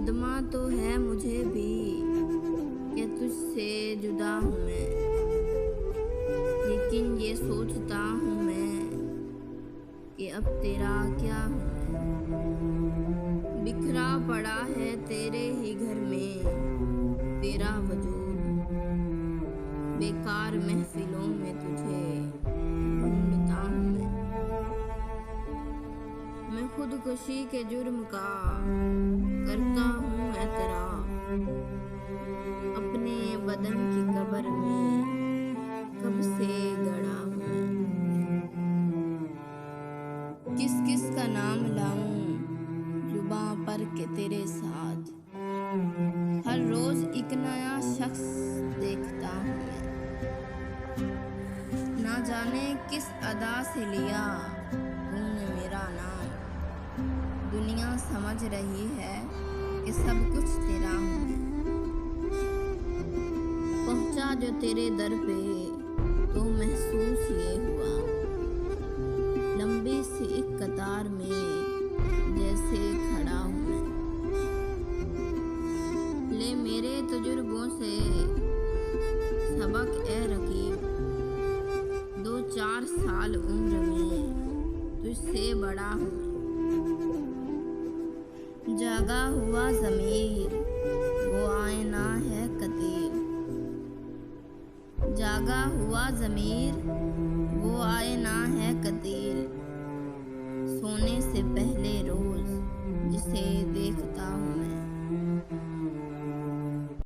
सदमा तो है मुझे भी कि तुझसे जुदा हूँ मैं, लेकिन ये सोचता हूँ मैं कि अब तेरा क्या हूँ मैं। बिखरा पड़ा है तेरे ही घर में तेरा वजूद, बेकार महफिलों में तुझे ढूंढता हूँ मैं खुदकुशी के जुर्म का करता हूँ एतराफ, अपने बदन की कब्र में कब से गड़ा हूँ मैं। किस किस का नाम लाऊं जुबां पर के तेरे साथ, हर रोज एक नया शख्स देखता हूँ मैं। ना जाने किस अदा से लिया तूने मेरा नाम, दुनिया समझ रही है कि सब कुछ तेरा हूँ मैं। पहुंचा जो तेरे दर पे तो महसूस ये हुआ, लंबी सी एक कतार में जैसे खड़ा हूँ मैं। ले मेरे तजुर्बों से सबक ए रकीब, 2-4 साल उम्र में तुझसे बड़ा हूँ मैं। जागा हुआ ज़मीर वो आईना है कतील, जागा हुआ ज़मीर वो आईना है कतील, सोने से पहले रोज़ जिसे देखता हूँ मैं।